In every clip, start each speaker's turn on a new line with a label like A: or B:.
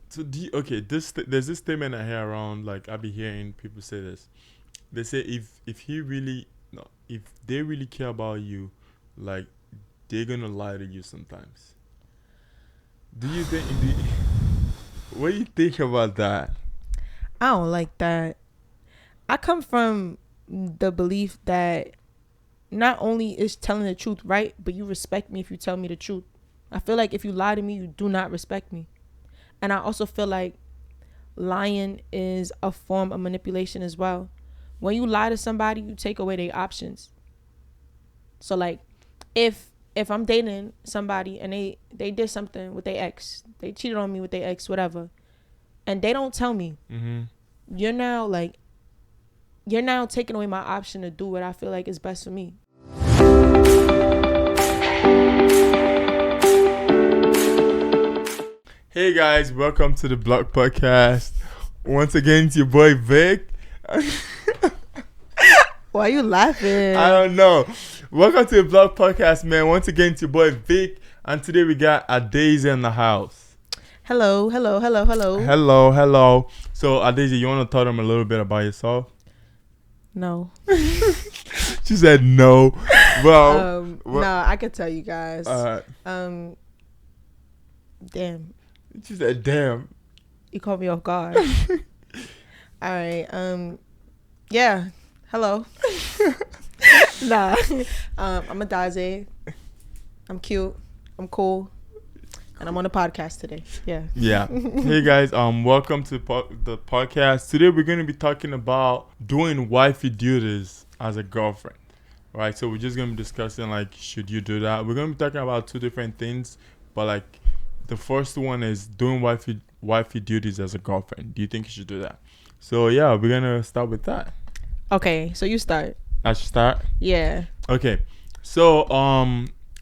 A: So okay, there's this statement I hear around. Like I be hearing people say this. They say if he really no, if they really care about you, like they're gonna lie to you sometimes. Do you think? What do you think about that?
B: I don't like that. I come from the belief that not only is telling the truth right, but you respect me if you tell me the truth. I feel like if you lie to me, you do not respect me. And I also feel like lying is a form of manipulation as well. When you lie to somebody, you take away their options. So like if I'm dating somebody and they did something with their ex, they cheated on me with their ex, whatever, and they don't tell me,
A: Mm-hmm.
B: you're now like you're now taking away my option to do what I feel like is best for me.
A: Hey guys, welcome to the Block Podcast. Once again, it's your boy Vic.
B: Why are you laughing?
A: I don't know. Welcome to the Block Podcast, man. Once again, it's your boy Vic, and today we got Daisy in the house.
B: Hello.
A: Hello. So, Daisy, you want to tell them a little bit about yourself?
B: No.
A: She said no. Well,
B: no, I could tell you guys. Damn.
A: She said, "Damn."
B: You caught me off guard. All right. Yeah. Hello. Nah. I'm a Daisy. I'm cute. I'm cool. And I'm on the podcast today. Yeah.
A: Yeah. Hey guys, welcome to the podcast. Today we're going to be talking about doing wifey duties as a girlfriend. Right? So we're just going to be discussing like should you do that? We're going to be talking about two different things, but like the first one is doing wifey duties as a girlfriend. Do you think you should do that? So yeah, we're going to start with that.
B: Okay, so you start.
A: I should start?
B: Yeah.
A: Okay. So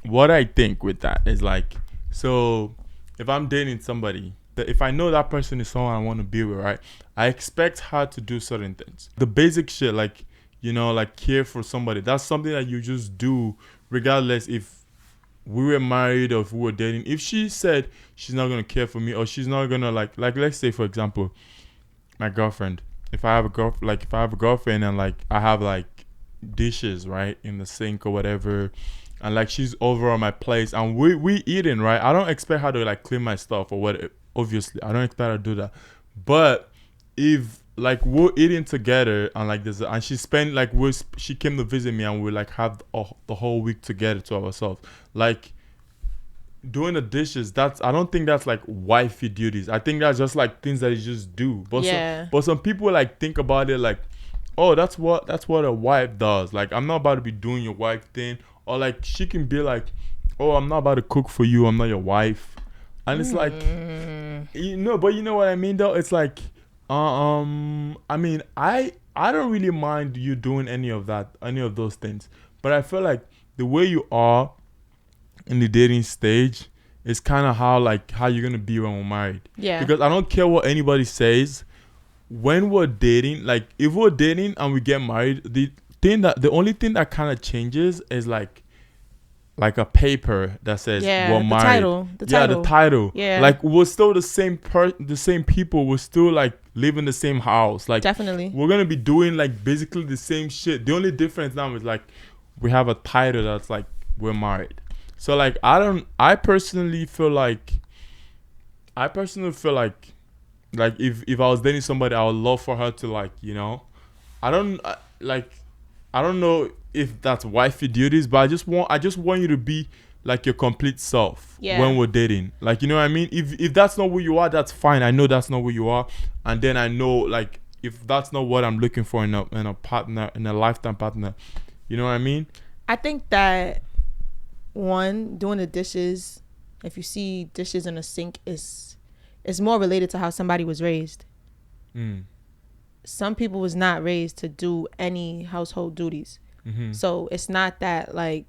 A: what I think with that is like, so if I'm dating somebody, if I know that person is someone I want to be with, right, I expect her to do certain things. The basic shit, like, you know, like care for somebody. That's something that you just do regardless if we were married or if we were dating. If she said she's not going to care for me or she's not going to like let's say for example, my girlfriend. If I have a girlfriend and like I have like dishes right in the sink or whatever, and like she's over on my place and we eating right, I don't expect her to like clean my stuff or what. Obviously, I don't expect her to do that. But if like we're eating together and like this and she came to visit me and we like have the whole week together to ourselves, like doing the dishes, that's I don't think that's like wifey duties. I think that's just like things that you just do. But some people like think about it like, oh, that's what a wife does. Like I'm not about to be doing your wife thing. Or like she can be like, oh, I'm not about to cook for you, I'm not your wife. And it's like, but you know what I mean though. It's like I mean I don't really mind you doing any of those things, but I feel like the way you are in the dating stage is kind of how you're gonna be when we're married.
B: Yeah.
A: Because I don't care what anybody says. When we're dating, like if we're dating and we get married, the only thing that kind of changes is like a paper that says we're married.
B: The title. Yeah.
A: Like we're still the same people. We're still like live in the same house. Like
B: Definitely.
A: we're gonna be doing like basically the same shit. The only difference now is like we have a title that's like we're married. So like I personally feel like if I was dating somebody, I would love for her to like, you know, I don't know if that's wifey duties, but I just want you to be like your complete self when we're dating. Like, you know what I mean? If that's not who you are, that's fine. I know that's not who you are, and then I know like if that's not what I'm looking for in a partner, in a lifetime partner, you know what I mean?
B: I think that doing the dishes, if you see dishes in a sink, is more related to how somebody was raised. Some people was not raised to do any household duties. So it's not that like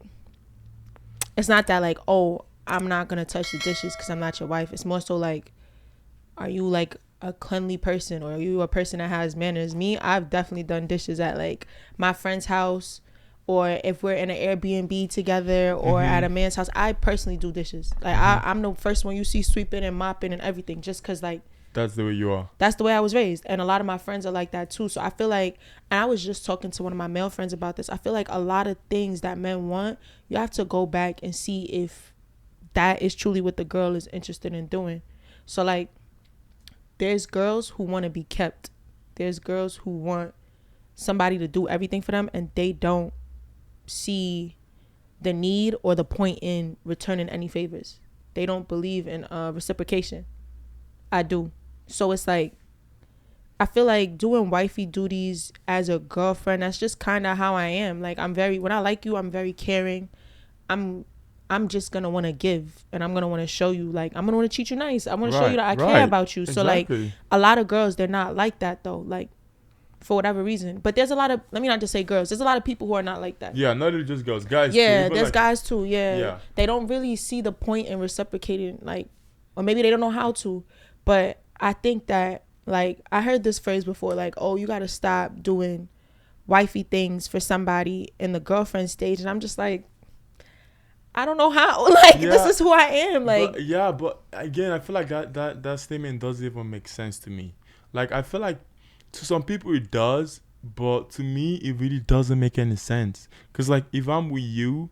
B: oh, I'm not gonna touch the dishes because I'm not your wife. It's more so like, are you like a cleanly person, or are you a person that has manners? Me, I've definitely done dishes at like my friend's house or if we're in an Airbnb together or at a man's house, I personally do dishes. Like I'm the first one you see sweeping and mopping and everything, just because like
A: That's the way you are.
B: that's the way I was raised. And a lot of my friends are like that too. So I feel like, and I was just talking to one of my male friends about this, I feel like a lot of things that men want, you have to go back and see if that is truly what the girl is interested in doing. So like, there's girls who want to be kept. There's girls who want somebody to do everything for them, and they don't see the need or the point in returning any favors. They don't believe in reciprocation. I do. So it's like, I feel like doing wifey duties as a girlfriend, that's just kind of how I am. Like, when I like you, I'm very caring. I'm just gonna want to give, and I'm gonna want to show you, like, I'm gonna want to treat you nice. I want to show you that I care about you. So like, a lot of girls, they're not like that though, like, for whatever reason. But there's a lot of, let me not just say girls, there's a lot of people who are not like that.
A: Yeah, not just girls, guys
B: yeah
A: too,
B: there's
A: like,
B: guys too. Yeah, they don't really see the point in reciprocating, like, or maybe they don't know how to. But I think that, like, I heard this phrase before, like, oh, you gotta stop doing wifey things for somebody in the girlfriend stage. And I'm just like, I don't know how. Like, this is who I am. Like,
A: but again, I feel like that statement doesn't even make sense to me. Like, I feel like to some people it does, but to me it really doesn't make any sense. Because like, if I'm with you,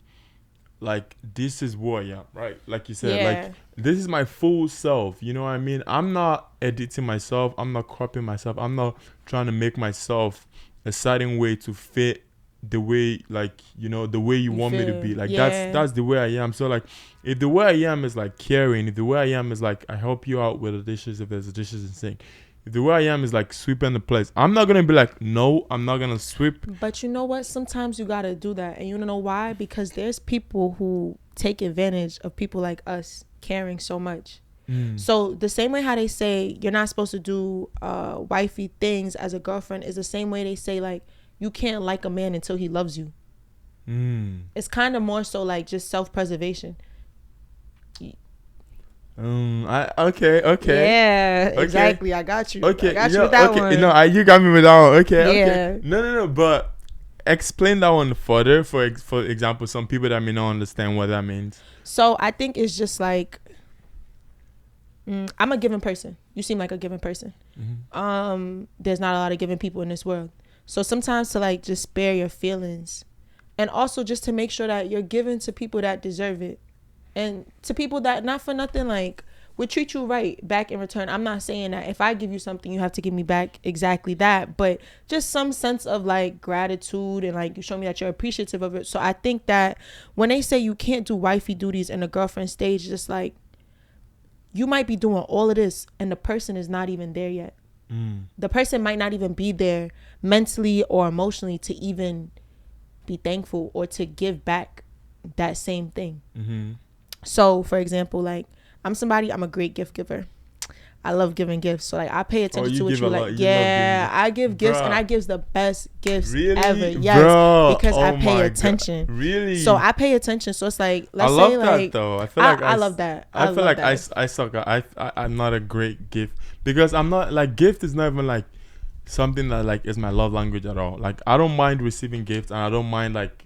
A: like, this is who I am, right? Like you said, like, this is my full self, you know what I mean? I'm not editing myself, I'm not cropping myself, I'm not trying to make myself a certain way to fit the way, like, you know, the way you want me to be. Like, that's the way I am. So like, if the way I am is like caring, if the way I am is like I help you out with the dishes if there's dishes in sink, if the way I am is like sweeping the place, I'm not gonna be like, no, I'm not gonna sweep.
B: But you know what, sometimes you gotta do that. And you know why? Because there's people who take advantage of people like us caring so much. So the same way how they say you're not supposed to do wifey things as a girlfriend is the same way they say, like, you can't like a man until he loves you. It's kind of more so like just self-preservation.
A: Okay.
B: Yeah, exactly. I got you.
A: Okay,
B: I got you with that one.
A: No, you got me with that one. Okay,
B: Yeah.
A: okay. No. But explain that one further. For example, some people that may not understand what that means.
B: So I think it's just like, I'm a giving person. You seem like a giving person. There's not a lot of giving people in this world. So sometimes to like just spare your feelings, and also just to make sure that you're giving to people that deserve it, and to people that not for nothing like would treat you right back in return. I'm not saying that if I give you something you have to give me back exactly that, but just some sense of like gratitude, and like you show me that you're appreciative of it. So I think that when they say you can't do wifey duties in a girlfriend stage, just like, you might be doing all of this and the person is not even there yet. The person might not even be there mentally or emotionally to even be thankful or to give back that same thing. So for example, like, I'm a great gift giver. I love giving gifts. So like, I pay attention to what you like. I give gifts, and I give the best gifts ever. Yes, because I pay attention.
A: God. Really?
B: So I pay attention. So it's like, let's
A: I love
B: say
A: that
B: like,
A: though. I feel like
B: I love that.
A: I feel like I suck. I'm not a great gift, because I'm not like, gift is not even like something that like is my love language at all. Like, I don't mind receiving gifts, and I don't mind like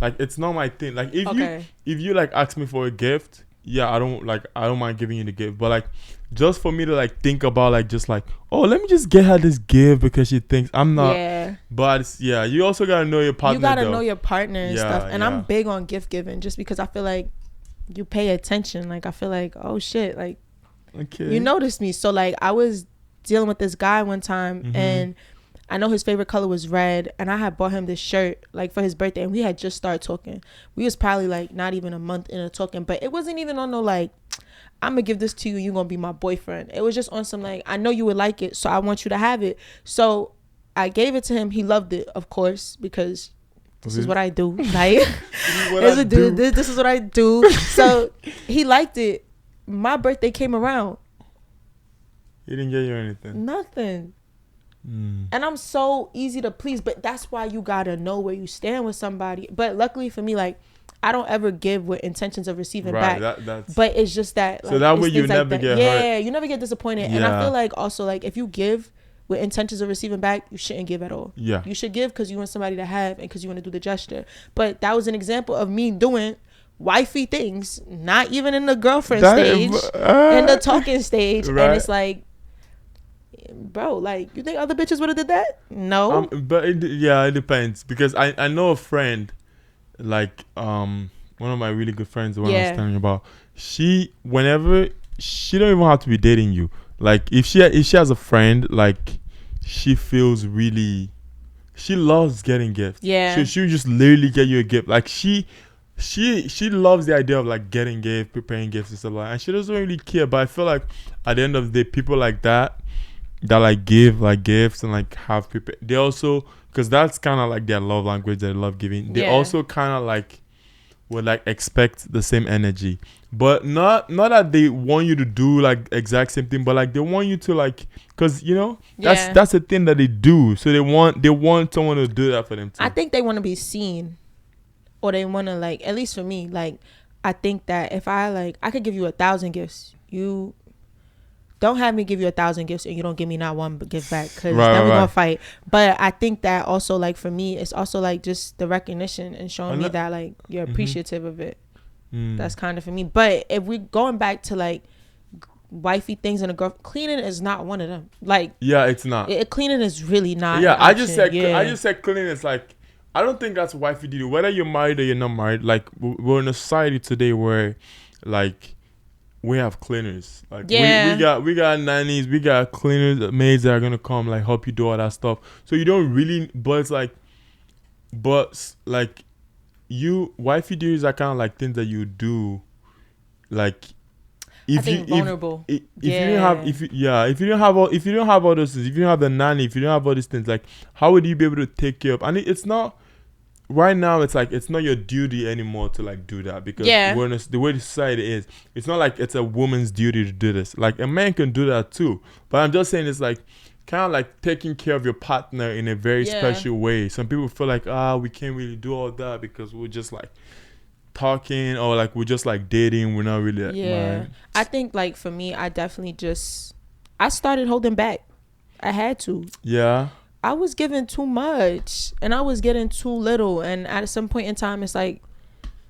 A: it's not my thing. Like, if you like ask me for a gift, I don't mind giving you the gift, but like, just for me to like think about like, just like, oh, let me just get her this gift because she thinks I'm not. But you also gotta know your partner. You gotta know your partner and stuff. And I'm big on gift giving, just because I feel like you pay attention. Like, I feel like, oh shit, like, you noticed me. So like, I was dealing with this guy one time, and I know his favorite color was red, and I had bought him this shirt like for his birthday, and we had just started talking. We was probably like not even a month into talking, but it wasn't even on no like, I'm gonna give this to you, you're gonna be my boyfriend. It was just on some like, I know you would like it, so I want you to have it. So I gave it to him. He loved it, of course, because this is what I do. Like, this is what I do. So he liked it. My birthday came around. He didn't get you anything.
B: Nothing. And I'm so easy to please, but that's why you gotta know where you stand with somebody. But luckily for me, like, I don't ever give with intentions of receiving back. But it's just that, like,
A: so that way you never get hurt.
B: You never get disappointed. And I feel like also, like, if you give with intentions of receiving back, you shouldn't give at all.
A: Yeah.
B: You should give because you want somebody to have and because you want to do the gesture. But that was an example of me doing wifey things, not even in the girlfriend stage, in the talking stage. Right. And it's like, bro, like, you think other bitches would have did that? No.
A: But it depends, because I know a friend, like one of my really good friends, the one I was telling you about. She don't even have to be dating you. Like if she has a friend, like she loves getting gifts. Yeah. She just literally get you a gift. Like she loves the idea of like getting gifts, preparing gifts and stuff like that. And she doesn't really care. But I feel like at the end of the day, people like that like give like gifts and like have people, they also, because that's kind of like their love language, they love giving. They also kind of like would like expect the same energy, but not that they want you to do like exact same thing, but like they want you to like, because that's the thing that they do. So they want someone to do that for them too.
B: I think they want to be seen, or they want to, like, at least for me, like, I think that if I could give you 1,000 gifts, you don't have me give you 1,000 gifts and you don't give me not one gift back, because then we're gonna fight. But I think that also, like, for me, it's also like just the recognition and showing me that like you're appreciative of it. That's kind of for me. But if we're going back to like wifey things and a girl, cleaning is not one of them. Like, it's not. Cleaning is really not.
A: Yeah, I just said cleaning is like, I don't think that's wifey duty. Whether you're married or you're not married, like we're in a society today where like we have cleaners. Like we got nannies, we got cleaners, maids that are gonna come like help you do all that stuff. So you don't really, but you wifey duties are kind of like things that you do, like if you vulnerable. If you don't have if you don't have all those things, if you don't have the nanny, if you don't have all these things, like how would you be able to take care of? And it's not. Right now, it's like it's not your duty anymore to like do that, because the way the society is, it's not like it's a woman's duty to do this. Like a man can do that too, but I'm just saying it's like kind of like taking care of your partner in a very special way. Some people feel like we can't really do all that because we're just like talking, or like we're just like dating. We're not really married.
B: I think like for me, I started holding back. I had to. Yeah. I was giving too much and I was getting too little, and at some point in time it's like,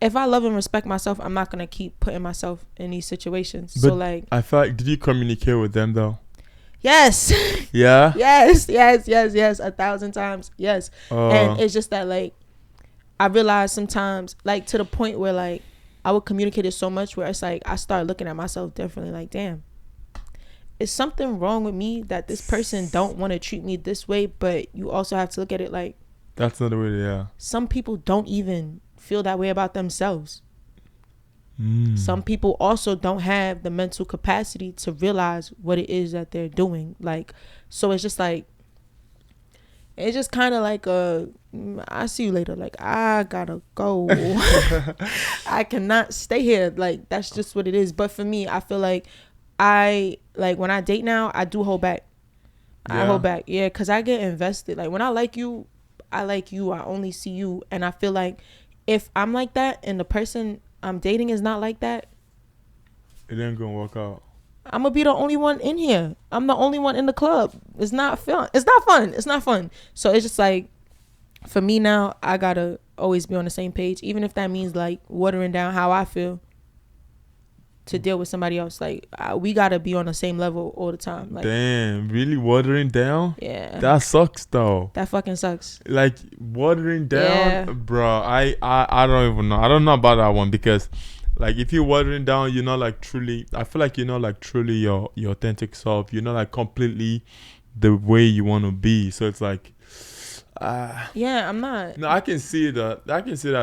B: if I love and respect myself, I'm not gonna keep putting myself in these situations. But so like,
A: I felt like, did you communicate with them though?
B: Yes.
A: Yeah.
B: yes 1,000 times. Yes. And it's just that like I realized sometimes, like to the point where like I would communicate it so much where it's like I started looking at myself differently. Like, damn, is something wrong with me that this person don't want to treat me this way? But you also have to look at it like,
A: that's not the way.
B: Some people don't even feel that way about themselves. Some people also don't have the mental capacity to realize what it is that they're doing. Like, so it's just like, it's just kind of like I see you later. Like, I gotta go. I cannot stay here. Like, that's just what it is. But for me, I feel like when I date now, I do hold back. I hold back. Yeah, because I get invested. Like, when I like you. I only see you. And I feel like if I'm like that and the person I'm dating is not like that,
A: it ain't gonna work out.
B: I'm gonna be the only one in here. I'm the only one in the club. It's not fun. It's not fun. So it's just like, for me now, I gotta always be on the same page, even if that means like watering down how I feel to deal with somebody else. Like, we gotta be on the same level all the time. Like,
A: damn, really watering down?
B: Yeah,
A: that sucks though.
B: That fucking sucks.
A: Like, watering down, bro. I don't even know. I don't know about that one, because like if you're watering down, you're not like truly. I feel like you're not like truly your authentic self. You're not like completely the way you want to be. So it's like,
B: I'm not.
A: No, I can see that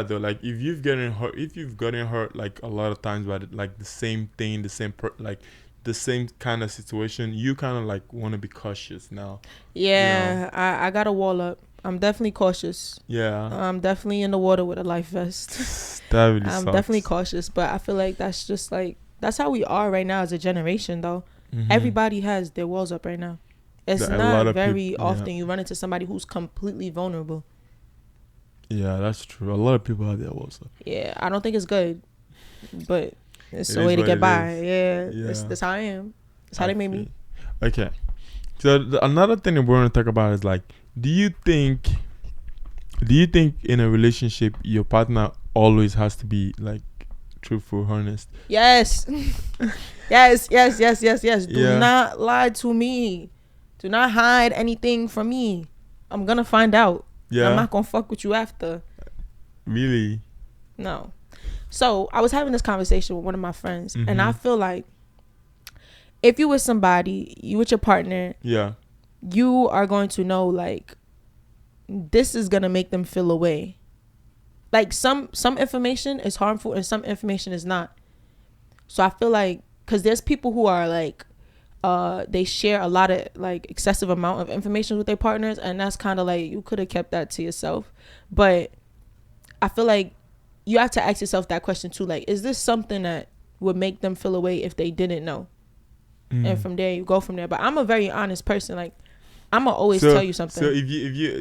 A: though. Like, if you've gotten hurt like a lot of times by like the same thing, the same kind of situation, you kind of like want to be cautious now.
B: Yeah, I got a wall up. I'm definitely cautious.
A: Yeah,
B: I'm definitely in the water with a life vest.
A: That really
B: I'm
A: sucks.
B: definitely cautious, but I feel like that's just like, that's how we are right now as a generation though. Everybody has their walls up right now. It's not very often you run into somebody who's completely vulnerable.
A: Yeah, that's true. A lot of people have their walls up.
B: Yeah, I don't think it's good, but it's a way to get by. Yeah, that's how I am. That's how they made me.
A: Okay, So another thing that we want to talk about is like, do you think, do you think in a relationship your partner always has to be like truthful, honest?
B: Yes. Yes. Do
A: Yeah.
B: not lie to me. Do not hide anything from me. I'm gonna find out. And I'm
A: Yeah.
B: not gonna fuck with you after.
A: Really.
B: No. So I was having this conversation with one of my friends, and I
A: Mhm.
B: feel like if you with somebody, you with your partner,
A: Yeah.
B: you are going to know like this is gonna make them feel away. Like some information is harmful and some information is not. So I feel like because there's people who are like they share a lot of like excessive amount of information with their partners, and that's kind of like you could have kept that to yourself. But I feel like you have to ask yourself that question too, like is this something that would make them feel away if they didn't know? And from there you go from there. But I'm a very honest person. Like I'm gonna always tell you something.
A: So if you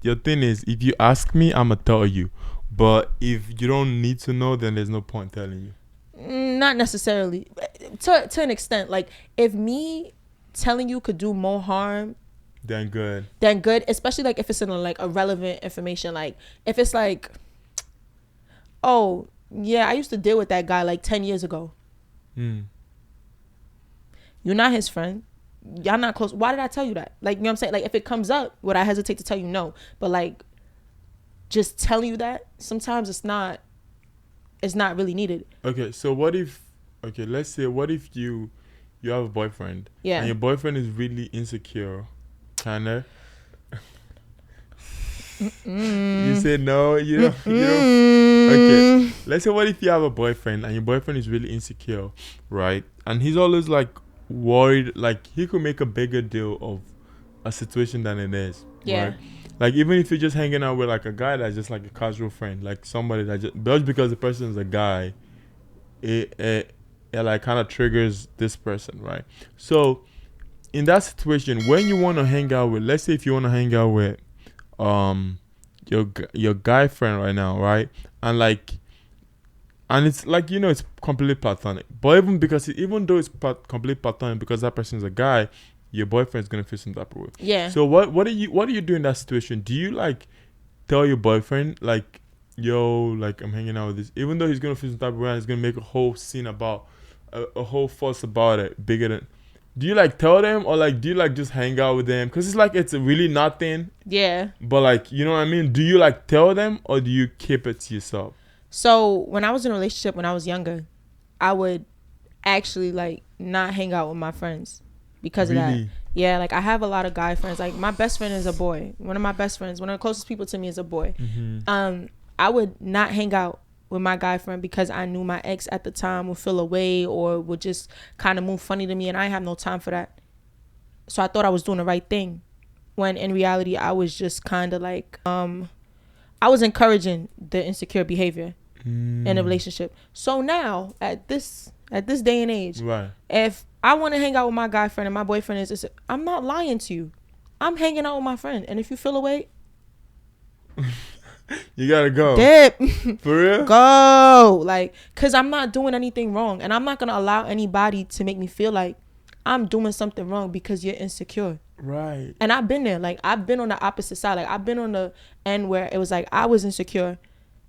A: your thing is, if you ask me, I'ma tell you. But if you don't need to know, then there's no point telling you.
B: Not necessarily. To an extent. Like if me telling you could do more harm
A: Then good.
B: than good, especially like if it's in like a relevant information. Like if it's like, oh yeah, I used to deal with that guy like 10 years ago. You're not his friend. Y'all not close. Why did I tell you that? Like, you know what I'm saying? Like, if it comes up, would I hesitate to tell you no? But like, just telling you that sometimes it's not really needed.
A: Okay, so what if? Okay, let's say what if you have a boyfriend.
B: Yeah.
A: And your boyfriend is really insecure, kinda. You said no. You don't. You don't. Okay. Let's say what if you have a boyfriend and your boyfriend is really insecure, right? And he's always like worried, like he could make a bigger deal of a situation than it is.
B: Yeah.
A: Right? Like even if you're just hanging out with like a guy that's just like a casual friend, like somebody that just because the person is a guy, it like kind of triggers this person, right? So in that situation, when you want to hang out with, let's say if you want to hang out with your guy friend right now, right? And like, and it's like, you know, it's completely platonic, but even though it's completely platonic, because that person's a guy, your boyfriend's gonna feel some type of way.
B: Yeah.
A: So what do you do in that situation? Do you like tell your boyfriend like, yo, like I'm hanging out with this, even though he's gonna feel some type of way and he's gonna make a whole scene about a whole fuss about it, bigger than, do you like tell them, or like do you like just hang out with them because it's like it's really nothing?
B: Yeah.
A: But like, you know what I mean? Do you like tell them, or do you keep it to yourself?
B: So when I was in a relationship when I was younger, I would actually like not hang out with my friends because of that.
A: Really?
B: Yeah, like I have a lot of guy friends. Like my best friend is a boy. One of my best friends, one of the closest people to me is a boy. I would not hang out with my guy friend because I knew my ex at the time would feel away or would just kind of move funny to me, and I have no time for that. So I thought I was doing the right thing, when in reality I was just kind of like I was encouraging the insecure behavior in a relationship. So now at this day and age,
A: Right.
B: if I want to hang out with my guy friend and my boyfriend is, I'm not lying to you. I'm hanging out with my friend, and if you feel away,
A: You gotta go.
B: dip.
A: For real?
B: Go. Like, cause I'm not doing anything wrong, and I'm not gonna allow anybody to make me feel like I'm doing something wrong because you're insecure.
A: Right.
B: And I've been there. Like I've been on the opposite side. Like I've been on the end where it was like I was insecure,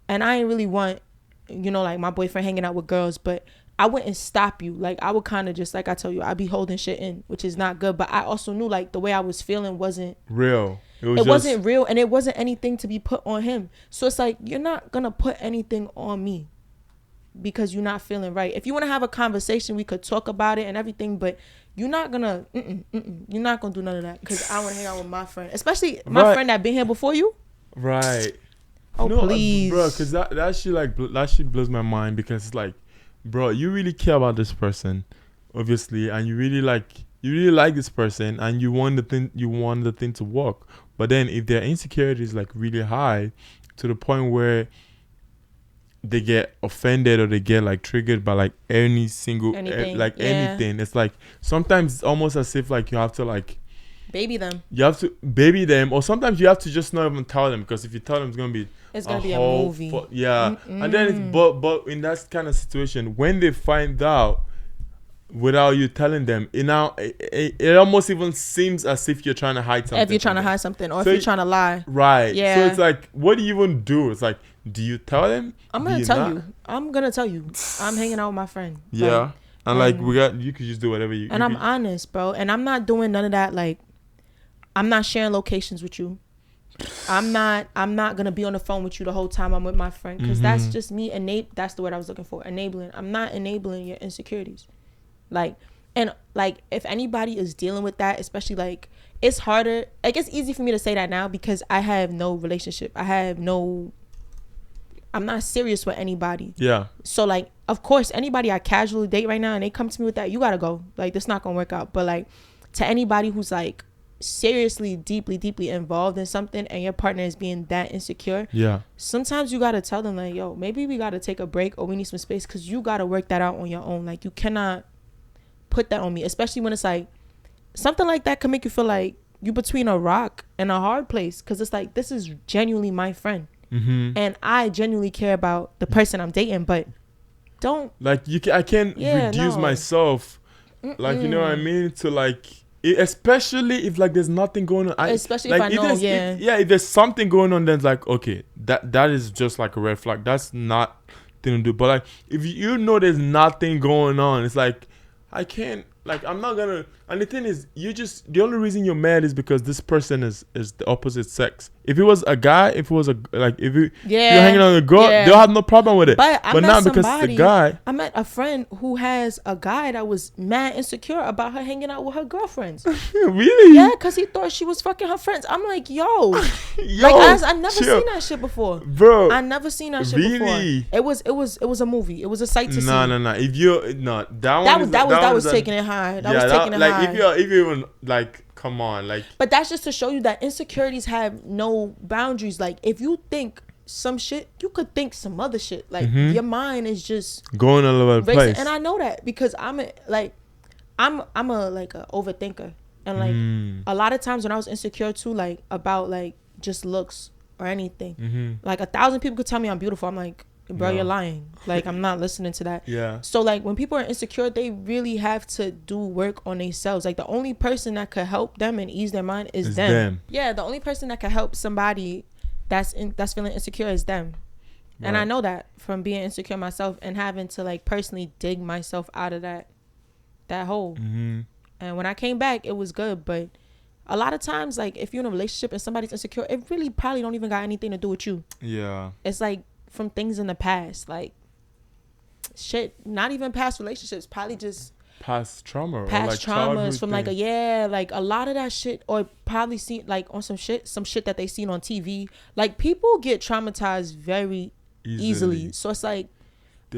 B: and I didn't really want, you know, like my boyfriend hanging out with girls, but I wouldn't stop you. Like I would kind of just, like I tell you, I'd be holding shit in, which is not good. But I also knew like the way I was feeling wasn't
A: Real.
B: It wasn't real, and it wasn't anything to be put on him. So it's like, you're not gonna put anything on me because you're not feeling right. If you want to have a conversation, we could talk about it and everything, but you're not gonna you're not gonna do none of that because I want to hang out with my friend, especially my friend that been here before you.
A: Right.
B: Oh, no, please,
A: bro, because that shit blows my mind, because it's like, bro, you really care about this person, obviously, and you really like this person, and you want the thing to work. But then if their insecurity is like really high, to the point where they get offended or they get like triggered by like anything, anything, it's like sometimes it's almost as if like you have to like
B: baby them.
A: You have to baby them, or sometimes you have to just not even tell them, because if you tell them, it's gonna be
B: a movie.
A: And then but in that kind of situation, when they find out, without you telling them. It almost even seems as if you're trying to hide something.
B: If you're trying to hide something, or if you're trying to lie.
A: Right.
B: Yeah.
A: So it's like, what do you even do? It's like, do you tell them?
B: I'm gonna tell you. I'm gonna tell you. I'm hanging out with my friend.
A: Yeah. Like, you could just do whatever you.
B: And I'm honest, bro. And I'm not doing none of that. Like, I'm not sharing locations with you. I'm not gonna be on the phone with you the whole time I'm with my friend, because that's just me. That's the word I was looking for. Enabling. I'm not enabling your insecurities. Like, and like, if anybody is dealing with that, especially like, it's harder. Like, it's easy for me to say that now because I have no relationship. I'm not serious with anybody. Yeah. So like, of course, anybody I casually date right now and they come to me with that, you gotta go. Like, this not gonna work out. But like, to anybody who's like seriously, deeply involved in something and your partner is being that insecure, yeah, sometimes you gotta tell them like, yo, maybe we gotta take a break or we need some space, because you gotta work that out on your own. Like, you cannot put that on me, especially when it's like something like that can make you feel like you between a rock and a hard place, because it's like, this is genuinely my friend, and I genuinely care about the person I'm dating, but don't like, I can't reduce myself, like, you know what I mean, to like, especially if like there's nothing going on, especially like, if I know, if there's something going on, then it's like, okay, that is just like a red flag. That's not thing to do. But like, if you know there's nothing going on, it's like, I can't, like, I'm not gonna. And the thing is, the only reason you're mad is because this person is the opposite sex. If it was a guy, if you're hanging out with a girl, they'll have no problem with it. But not because it's a guy. I met a friend who has a guy that was mad insecure about her hanging out with her girlfriends. Really? Yeah, because he thought she was fucking her friends. I'm like, yo, like, I never seen that shit before, bro. I never seen that shit before. It was a movie. It was a sight to see. No. If you that was taking it high. That was taking it high. If you even like, come on, like. But that's just to show you that insecurities have no boundaries. Like, if you think some shit, you could think some other shit. Like, your mind is just going all over the place. And I know that because I'm a overthinker, and like a lot of times when I was insecure too, like about like just looks or anything, like 1,000 people could tell me I'm beautiful. I'm like, bro, you're lying. Like, I'm not listening to that. Yeah. So like, when people are insecure, they really have to do work on themselves. Like, the only person that could help them and ease their mind is them. Yeah, the only person that could help somebody that's feeling insecure is them. Right. And I know that from being insecure myself and having to like personally dig myself out of that hole. And when I came back, it was good. But a lot of times, like, if you're in a relationship and somebody's insecure, it really probably don't even got anything to do with you. Yeah. It's like from things in the past, like shit, not even past relationships, probably just past trauma, or like traumas from like like a lot of that shit, or probably seen like on some shit that they seen on TV. Like, people get traumatized very easily. So it's like,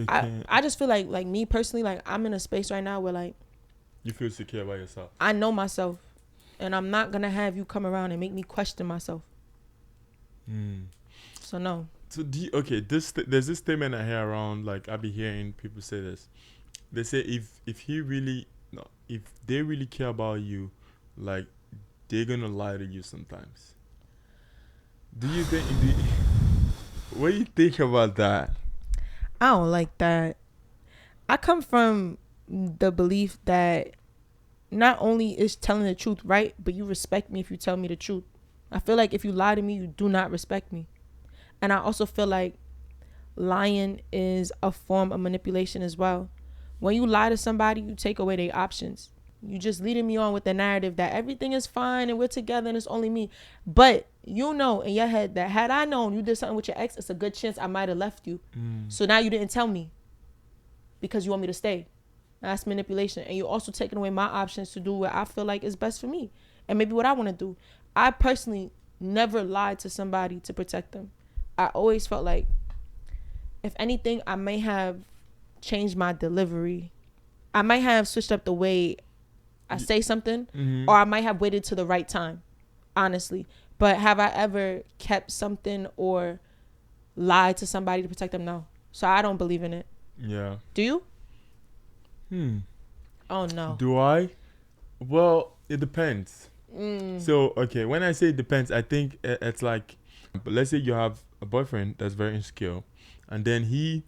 B: I just feel like me personally, like, I'm in a space right now where like, you feel secure about yourself. I know myself, and I'm not gonna have you come around and make me question myself. So no. So there's this statement I hear around, like, I be hearing people say this. They say if they really care about you, like, they're gonna lie to you sometimes. Do you think? What do you think about that? I don't like that. I come from the belief that not only is telling the truth right, but you respect me if you tell me the truth. I feel like if you lie to me, you do not respect me. And I also feel like lying is a form of manipulation as well. When you lie to somebody, you take away their options. You just leading me on with the narrative that everything is fine and we're together and it's only me. But you know in your head that had I known you did something with your ex, it's a good chance I might have left you. So now you didn't tell me because you want me to stay. That's manipulation. And you're also taking away my options to do what I feel like is best for me and maybe what I want to do. I personally never lied to somebody to protect them. I always felt like, if anything, I may have changed my delivery. I might have switched up the way I say something, or I might have waited to the right time, honestly. But have I ever kept something or lied to somebody to protect them? No. So I don't believe in it. Yeah. Do you? Oh, no. Do I? Well, it depends. So, okay, when I say it depends, I think it's like, but let's say you have a boyfriend that's very insecure, and then he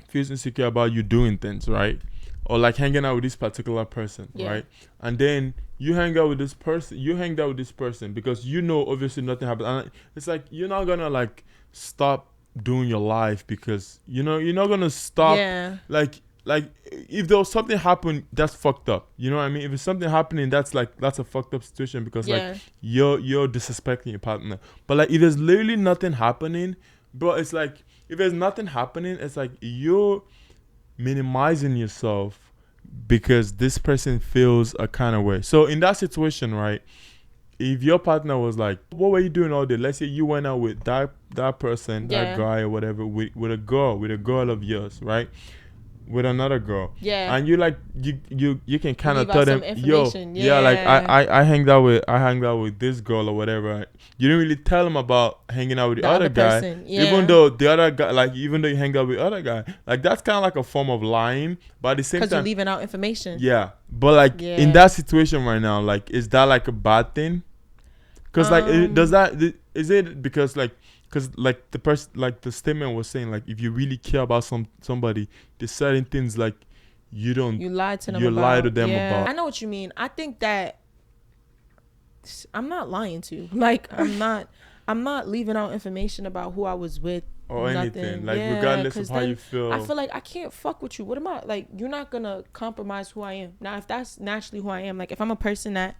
B: feels insecure about you doing things, right?
A: or like hanging out with this particular person,
B: Yeah.
A: right? And then you hang out with this person, because you know obviously nothing happened. And it's like you're not gonna like stop doing your life because you know you're not gonna stop.
B: Yeah.
A: Like if there was something happen, that's fucked up. You know what I mean? If it's something happening, that's a fucked up situation because like
B: Yeah.
A: you're disrespecting your partner. But like if there's literally nothing happening, bro, it's like if there's nothing happening, it's like you're minimizing yourself because this person feels a kind of way. So in that situation, right? If your partner was like, "What were you doing all day?" Let's say you went out with that person,
B: Yeah.
A: that guy or whatever, with a girl of yours, right? With another girl,
B: Yeah.
A: and you like you can kind of
B: Leave
A: tell
B: out some
A: them, yo,
B: information.
A: yeah, like
B: Yeah.
A: I hanged out with this girl or whatever. You didn't really tell them about hanging out with the
B: The
A: other
B: other
A: guy,
B: person. Yeah.
A: even though the other guy, like even though you hang out with the other guy, like that's kind of like a form of lying, but at the same
B: Because you're
A: time,
B: leaving out information.
A: yeah. But like
B: Yeah.
A: in that situation right now, like is that like a bad thing? Because like does that is it because like because like the person like the statement was saying like if you really care about somebody, there's certain things like you don't
B: You lie to them
A: you
B: about.
A: lie to them
B: Yeah.
A: about.
B: I know what you mean. I think that I'm not lying to you. Like I'm not leaving out information about who I was with
A: Or
B: nothing.
A: anything, like
B: Yeah,
A: regardless of
B: 'cause
A: how
B: then
A: you feel.
B: I feel like I can't fuck with you. What am I like? You're not gonna compromise who I am. Now, if that's naturally who I am, like if I'm a person that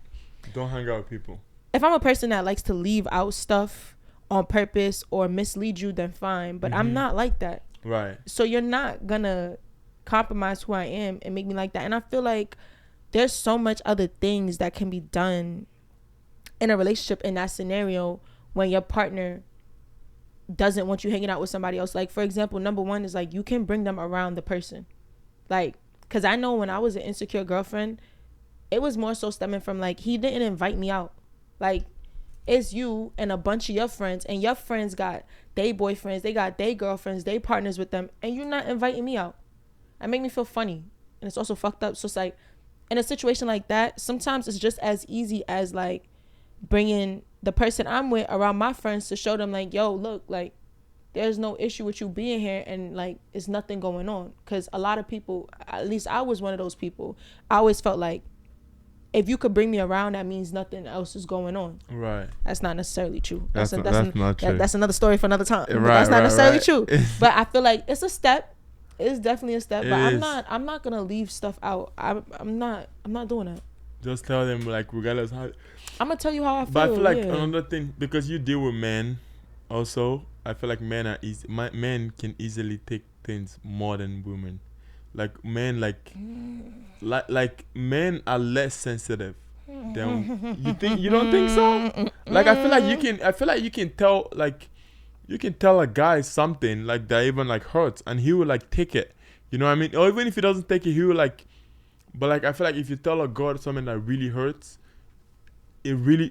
A: Don't hang out with people.
B: if I'm a person that likes to leave out stuff on purpose or mislead you, then fine. But I'm not like that.
A: Right.
B: So you're not gonna compromise who I am and make me like that. And I feel like there's so much other things that can be done in a relationship in that scenario when your partner doesn't want you hanging out with somebody else. Like, for example, number one is like you can bring them around the person. Like, because I know when I was an insecure girlfriend, it was more so stemming from like he didn't invite me out. Like, it's you and a bunch of your friends, and your friends got they boyfriends, they got they girlfriends, they partners with them, and you're not inviting me out. That make me feel funny, and it's also fucked up. So it's like, in a situation like that, sometimes it's just as easy as like bringing the person I'm with around my friends to show them like, yo, look, like there's no issue with you being here, and like it's nothing going on. Because a lot of people, at least I was one of those people, I always felt like if you could bring me around, that means nothing else is going on.
A: Right.
B: That's not necessarily true.
A: That's not true.
B: That's another story for another time.
A: Right,
B: That's not
A: right,
B: necessarily
A: right.
B: true. But I feel like it's a step. It's definitely a step.
A: It
B: But
A: is.
B: I'm not gonna leave stuff out. I'm not doing that.
A: Just tell them like regardless how.
B: I'm gonna tell you how I feel.
A: But I feel like
B: yeah.
A: another thing, because you deal with men, also I feel like men are easy. Men can easily take things more than women. Like men, like men are less sensitive than you think. You don't think so? Like I feel like you can. I feel like you can tell. Like you can tell a guy something like that even like hurts, and he will like take it. You know what I mean? Or even if he doesn't take it, he will like. But like I feel like if you tell a girl something that really hurts, it will really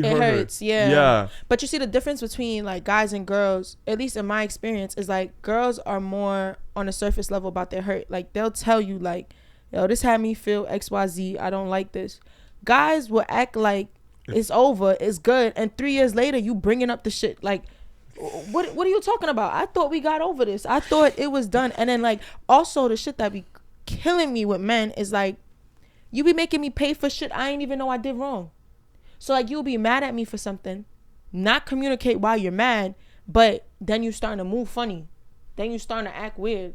A: hurt her.
B: It hurts, yeah.
A: Yeah.
B: But you see the difference between like guys and girls, at least in my experience, is like girls are more on a surface level about their hurt. Like they'll tell you like, yo, this had me feel XYZ. I don't like this. Guys will act like it's over, it's good, and 3 years later you bringing up the shit like, what are you talking about? I thought we got over this. I thought it was done. And then like also the shit that be killing me with men is like, you be making me pay for shit I ain't even know I did wrong. So like you'll be mad at me for something, not communicate why you're mad, but then you starting to move funny, then you starting to act weird,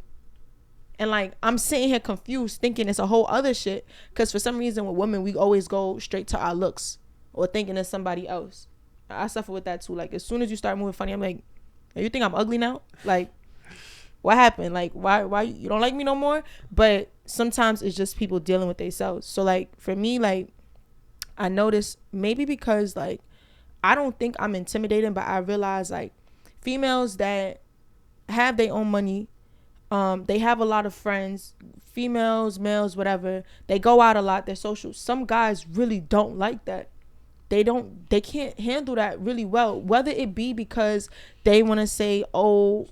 B: and like I'm sitting here confused thinking it's a whole other shit, because for some reason with women we always go straight to our looks or thinking it's somebody else. I suffer with that too. Like as soon as you start moving funny, I'm like, you think I'm ugly now? Like what happened? Like why you don't like me no more? But sometimes it's just people dealing with themselves. So like for me, like I noticed maybe because like I don't think I'm intimidating, but I realize like females that have their own money, they have a lot of friends, females, males, whatever, they go out a lot, they're social. Some guys really don't like that. They can't handle that really well, whether it be because they want to say, oh,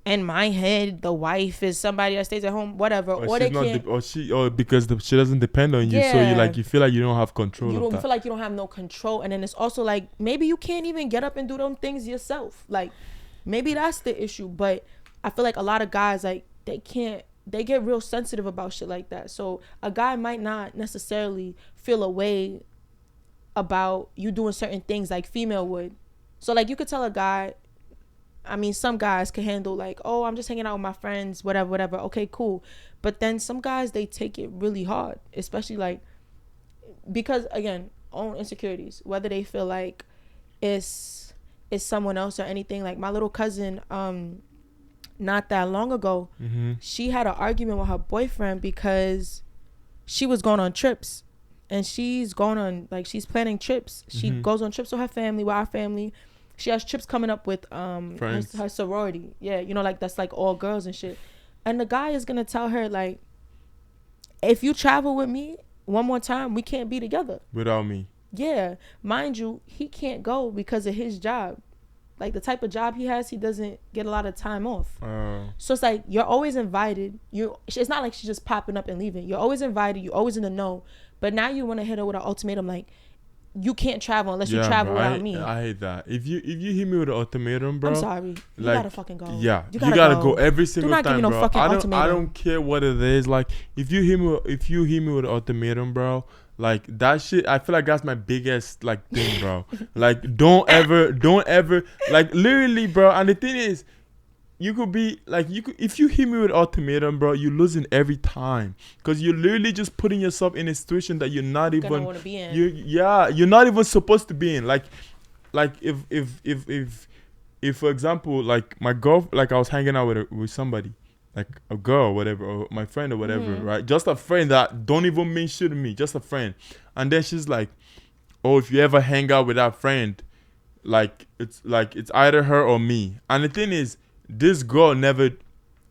B: in my head the wife is somebody that stays at home, whatever, or they can't,
A: or because she doesn't depend on you, so you feel like you don't have control.
B: You
A: of
B: don't
A: that.
B: feel like you don't have no control. And then it's also like maybe you can't even get up and do them things yourself. Like maybe that's the issue. But I feel like a lot of guys, like they can't they get real sensitive about shit like that. So a guy might not necessarily feel a way about you doing certain things like female would. So like you could tell a guy, I mean, some guys can handle like, oh, I'm just hanging out with my friends, whatever. Okay, cool. But then some guys, they take it really hard, especially like, because again, own insecurities, whether they feel like it's someone else or anything. Like my little cousin, not that long ago, she had an argument with her boyfriend because she was going on trips, and she's planning trips. She goes on trips with her family, with our family. She has trips coming up with her sorority. Yeah, you know, like that's like all girls and shit. And the guy is gonna tell her like, if you travel with me one more time, we can't be together
A: without me. Yeah,
B: mind you, he can't go because of his job. Like the type of job he has, he doesn't get a lot of time off. So it's like you're always invited. It's not like she's just popping up and leaving. You're always invited. You're always in the know. But now you want to hit her with an ultimatum like, you can't travel unless you travel without me.
A: I hate that. If you hit me with an ultimatum, bro,
B: I'm sorry. You gotta fucking go.
A: Yeah, you gotta go every single time, bro.
B: Do not give me no fucking ultimatum.
A: I don't care what it is. Like if you hit me with an ultimatum, bro, like that shit, I feel like that's my biggest like thing, bro. Like don't ever, like literally, bro. And the thing is, you could be like, if you hit me with ultimatum, bro, you're losing every time, because you're literally just putting yourself in a situation that you're not even want to be in. You're not even supposed to be in. Like if for example, like my girl, like I was hanging out with somebody, like a girl or whatever, or my friend or whatever, right? Just a friend that don't even mean shit to me, just a friend. And then she's like, oh, if you ever hang out with that friend, like it's either her or me. And the thing is, this girl never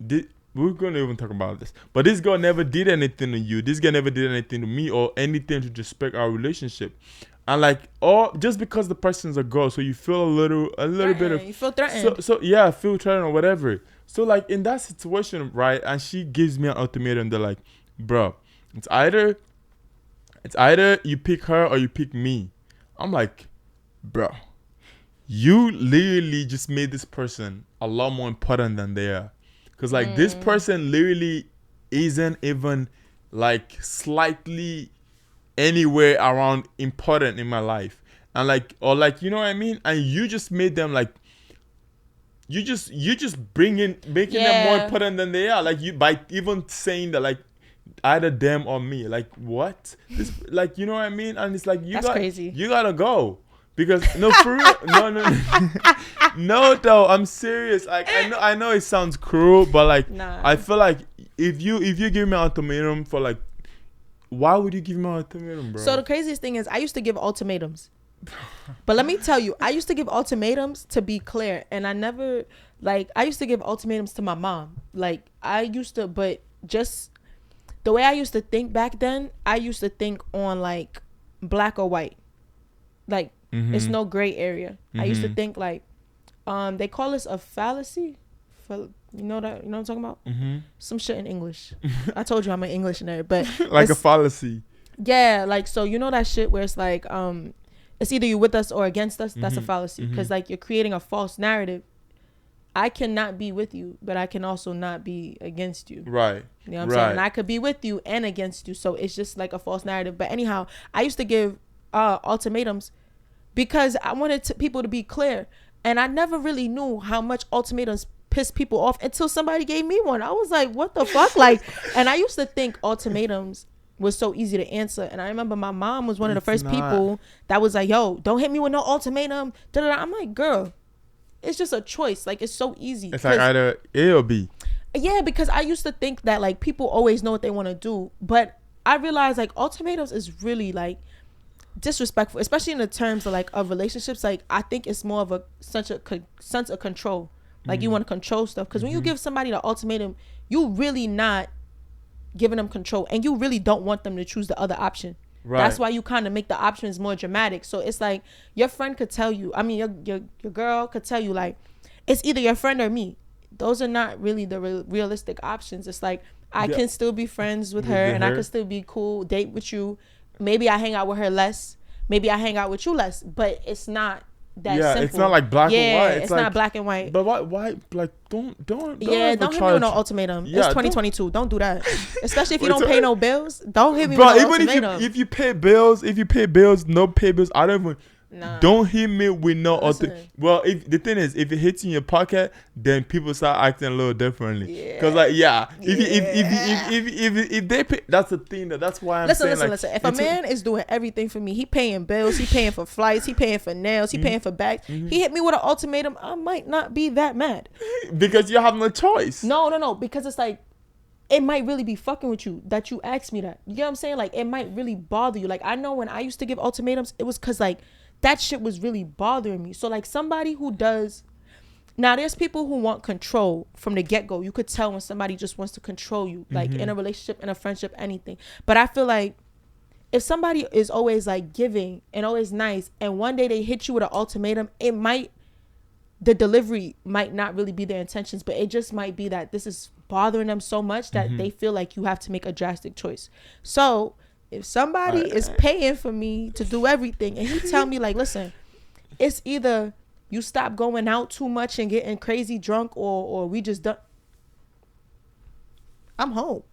A: did. We're gonna even talk about this, but this girl never did anything to you. This girl never did anything to me or anything to disrespect our relationship. And like, just because the person's a girl, so you feel a little bit of,
B: you feel threatened.
A: So yeah, feel threatened or whatever. So like in that situation, right? And she gives me an ultimatum. They're like, bro, it's either you pick her or you pick me. I'm like, bro, you literally just made this person a lot more important than they are. Because like this person literally isn't even like slightly anywhere around important in my life. And like, or like, you know what I mean? And you just made them like, you just making them more important than they are. Like you, by even saying that like either them or me, like what? This, like, you know what I mean? And it's like, that's crazy. You gotta go. Because no, for real, no, though, I'm serious. Like I know it sounds cruel, but like I feel like if you give me an ultimatum for like, why would you give me an ultimatum, bro?
B: So the craziest thing is, I used to give ultimatums, but let me tell you, I used to give ultimatums to be clear, and I never I used to give ultimatums to my mom. Like I used to, but just the way I used to think back then, I used to think on like black or white, like. It's no gray area. I used to think like, they call this a fallacy. You know what I'm talking about? Some shit in English. I told you I'm an English nerd, but
A: like a fallacy.
B: Yeah, like, so you know that shit where it's like, it's either you with us or against us. That's a fallacy, because like you're creating a false narrative. I cannot be with you, but I can also not be against you.
A: Right.
B: You know what I'm saying? And I could be with you and against you, so it's just like a false narrative. But anyhow, I used to give ultimatums, because I wanted people to be clear. And I never really knew how much ultimatums piss people off until somebody gave me one. I was like, what the fuck? Like, and I used to think ultimatums was so easy to answer. And I remember my mom was one of the first people that was like, yo, don't hit me with no ultimatum. Da-da-da. I'm like, girl, it's just a choice. Like, it's so easy.
A: It's like either A or B.
B: Yeah, because I used to think that like people always know what they want to do. But I realized like ultimatums is really like disrespectful, especially in the terms of like of relationships. Like I think it's more of a sense of control. Like you want to control stuff, because when you give somebody the ultimatum, you really not giving them control, and you really don't want them to choose the other option. That's why you kind of make the options more dramatic. So it's like your friend could tell you, I mean your girl could tell you like, it's either your friend or me. Those are not really the realistic options. It's like I can still be friends with her, and I can still be cool, date with you. Maybe I hang out with her less. Maybe I hang out with you less. But it's not that
A: yeah,
B: simple.
A: it's not like black and white.
B: It's not black and white.
A: But why? Like, don't
B: Yeah, don't hit me with no ultimatum.
A: Yeah,
B: it's 2022. Don't do that. Especially if you don't
A: Wait,
B: pay no bills. Don't hit me
A: Bro,
B: with no
A: even
B: ultimatum.
A: if you pay bills, no pay bills, I don't even.
B: Nah.
A: Don't hit me with no
B: Listen.
A: Well, if the thing is, if it hits in your pocket, then people start acting a little differently.
B: Yeah.
A: Cause like, yeah, if they pay, that's the thing. That's why I'm saying.
B: Listen. If a man is doing everything for me, he paying bills, he paying for flights, he paying for nails, he paying for bags. He hit me with an ultimatum, I might not be that mad.
A: Because you have no choice.
B: No. Because it's like, it might really be fucking with you that you asked me that. You get what I'm saying? Like, it might really bother you. Like, I know when I used to give ultimatums, it was because like that shit was really bothering me. So like somebody who does, now there's people who want control from the get-go. You could tell when somebody just wants to control you, like in a relationship, in a friendship, anything. But I feel like if somebody is always like giving and always nice, and one day they hit you with an ultimatum, it might, the delivery might not really be their intentions, but it just might be that this is bothering them so much that they feel like you have to make a drastic choice. So if somebody is paying for me to do everything and he tell me like, listen, it's either you stop going out too much and getting crazy drunk, or we just done. I'm home.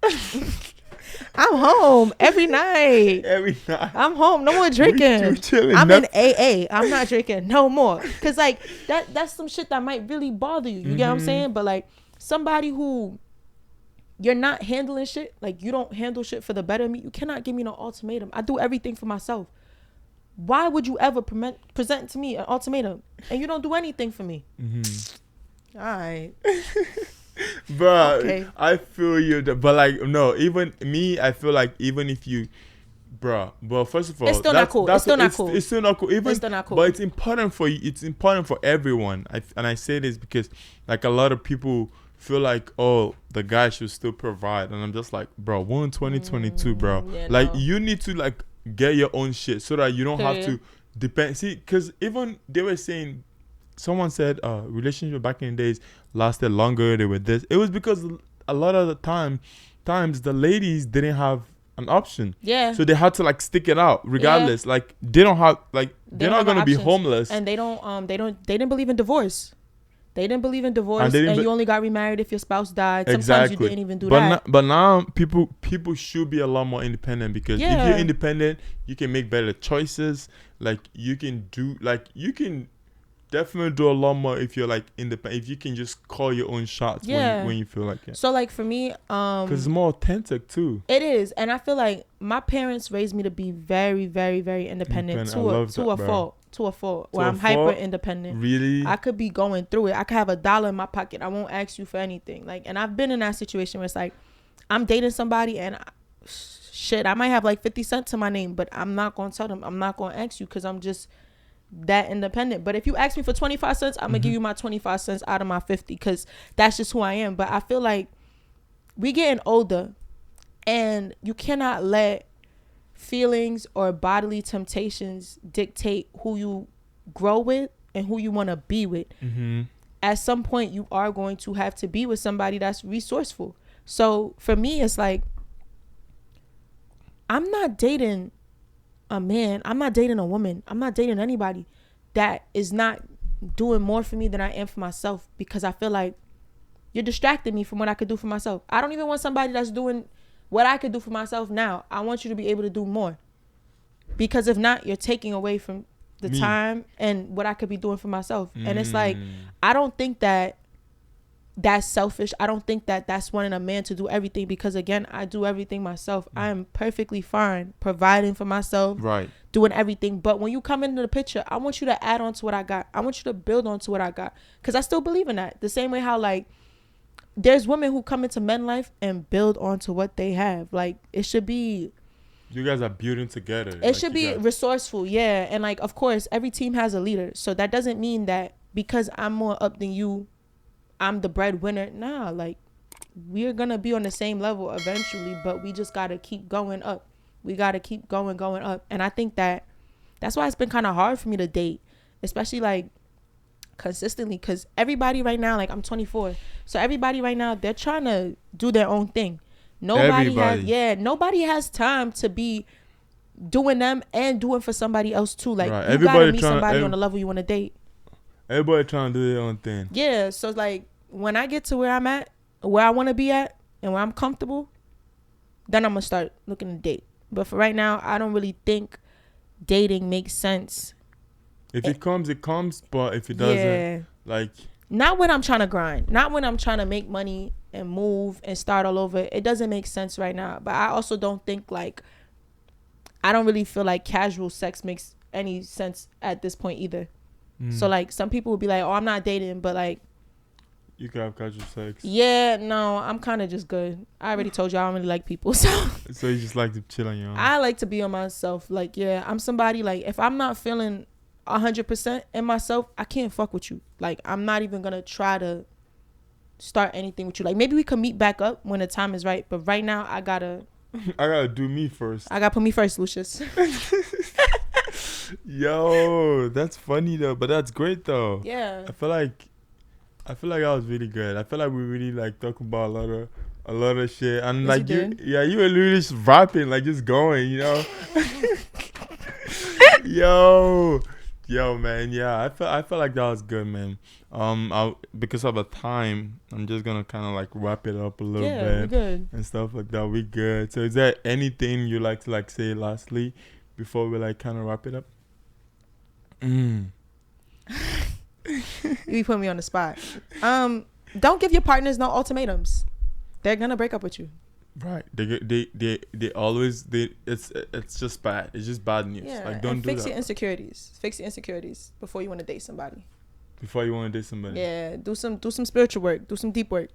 B: I'm home every night. I'm home. No more drinking. I'm in AA. I'm not drinking no more. Cause like that's some shit that might really bother you. You get what I'm saying? But like somebody who you're not handling shit, like you don't handle shit for the better of me, you cannot give me no ultimatum. I do everything for myself. Why would you ever present to me an ultimatum and you don't do anything for me? All right.
A: Bro,
B: Okay.
A: I feel you, but like no, even me, I feel like even if you, bro, but first of all,
B: it's still not cool. It's still not cool.
A: It's still not cool. Even,
B: it's still not cool.
A: But it's important for you. It's important for everyone. And I say this because like a lot of people feel like, oh, the guy should still provide, and I'm just like, bro, we're in 2022, bro.
B: Yeah,
A: like
B: no.
A: you need to like get your own shit so that you don't have to depend. See, because even they were saying. Someone said relationship back in the days lasted longer. They were this. It was because a lot of the times the ladies didn't have an option.
B: Yeah.
A: So they had to like stick it out regardless. Yeah. Like they don't have like they're not gonna be homeless.
B: And they didn't believe in divorce. They didn't believe in divorce, and you only got remarried if your spouse died. Sometimes you didn't even do that.
A: But now people should be a lot more independent because if you're independent, you can make better choices. Like you can definitely do a lot more if you're like independent. If you can just call your own shots when you feel like it.
B: So like for me,
A: because it's more authentic too.
B: It is, and I feel like my parents raised me to be very, very, very independent to a fault. Where I'm hyper independent.
A: Really,
B: I could be going through it. I could have $1 in my pocket. I won't ask you for anything. Like, and I've been in that situation where it's like I'm dating somebody and I might have like 50 cents to my name, but I'm not gonna tell them. I'm not gonna ask you because I'm just that independent. But if you ask me for 25 cents, I'm gonna give you my 25 cents out of my 50 because that's just who I am. But I feel like we getting older and you cannot let feelings or bodily temptations dictate who you grow with and who you want to be with. At some point you are going to have to be with somebody that's resourceful. So for me, it's like I'm not dating a man, I'm not dating a woman, I'm not dating anybody that is not doing more for me than I am for myself, because I feel like you're distracting me from what I could do for myself. I don't even want somebody that's doing what I could do for myself now. I want you to be able to do more, because if not, you're taking away from the time and what I could be doing for myself. And it's like, I don't think that that's selfish. I don't think that that's wanting a man to do everything, because again, I do everything myself. I am perfectly fine providing for myself,
A: right,
B: doing everything. But when you come into the picture, I want you to add on to what I got. I want you to build on to what I got, because I still believe in that. The same way how like there's women who come into men life and build on to what they have. Like it should be,
A: you guys are building together.
B: It should be resourceful. Yeah. And like, of course, every team has a leader. So that doesn't mean that because I'm more up than you, I'm the breadwinner. Nah, like we're gonna be on the same level eventually, but we just gotta keep going up. We gotta keep going up. And I think that's why it's been kind of hard for me to date, especially like consistently, because everybody right now, like I'm 24, so everybody right now, they're trying to do their own thing. Nobody has time to be doing them and doing for somebody else too. Like
A: Right.
B: you
A: Everybody
B: gotta meet
A: trying
B: somebody on the level you want to date.
A: Everybody trying to do their own thing.
B: Yeah. So like when I get to where I'm at, where I want to be at, and where I'm comfortable, then I'm gonna start looking to date. But for right now, I don't really think dating makes sense.
A: If it comes, it comes. But if it doesn't, like.
B: Not when I'm trying to grind. Not when I'm trying to make money and move and start all over. It doesn't make sense right now. But I also don't think like, I don't really feel like casual sex makes any sense at this point either. So like some people would be like, oh, I'm not dating, but like.
A: You can have casual sex.
B: Yeah, no, I'm kind of just good. I already told you I don't really like people. So
A: you just like to chill on your own.
B: I like to be on myself. Like, yeah, I'm somebody like if I'm not feeling 100% in myself, I can't fuck with you. Like, I'm not even gonna try to start anything with you. Like, maybe we can meet back up when the time is right, but right now I gotta
A: do me first.
B: I gotta put me first, Lucius.
A: Yo, that's funny though, but that's great though.
B: Yeah,
A: I feel like that was really good. I feel like we really like talk about a lot of shit, and
B: yes,
A: like you were literally just rapping, like just going, you know. Yo, man, yeah, I felt like that was good, man. Because of the time, I'm just gonna kind of like wrap it up a little bit,
B: we're good
A: and stuff like that. We good. So, is there anything you like to like say lastly before we like kind of wrap it up?
B: You put me on the spot. Don't give your partners no ultimatums. They're gonna break up with you.
A: Right. They always it's just bad. It's just bad news.
B: Yeah,
A: like don't
B: and
A: do
B: fix
A: that.
B: your insecurities. Fix your insecurities before you want to date somebody.
A: Before you want to date somebody.
B: Yeah, do some spiritual work. Do some deep work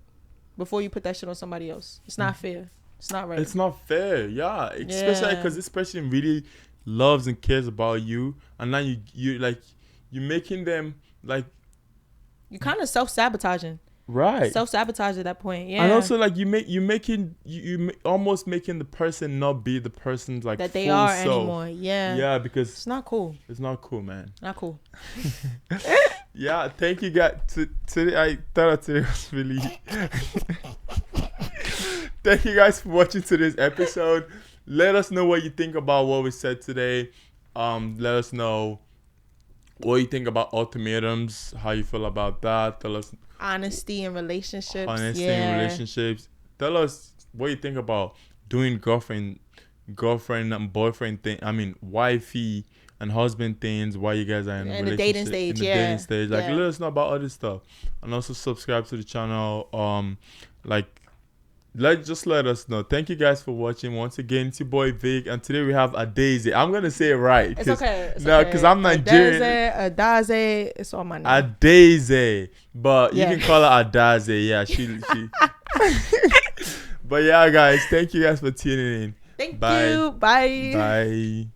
B: before you put that shit on somebody else. It's not fair. It's not right.
A: It's not fair. Yeah, especially because this person really loves and cares about you, and now you like you're making them like
B: you kind of self-sabotaging.
A: Right.
B: Self-sabotage at that point. Yeah.
A: And also like almost making the person not be the person like
B: that they
A: full
B: are
A: self.
B: anymore. Yeah.
A: Yeah, because
B: it's not cool.
A: It's not cool, man.
B: Not cool.
A: Yeah, thank you guys. Today I thought today was really. Thank you guys for watching today's episode. Let us know what you think about what we said today. Let us know what you think about ultimatums, how you feel about that. Tell us
B: honesty in relationships.
A: Tell us what you think about doing girlfriend and boyfriend thing. I mean, wifey and husband things while you guys are in
B: the dating stage.
A: Dating stage. Like, let us know about other stuff, and also subscribe to the channel. Let us know. Thank you guys for watching. Once again, it's your boy Vic, and today we have a Daisy. I'm gonna say it right.
B: It's okay.
A: Because I'm Nigerian.
B: A Daisy. It's all my name.
A: A Daisy, but you can call her a Daisy. Yeah, she. But yeah, guys, thank you guys for tuning in.
B: Thank you. Bye.
A: Bye.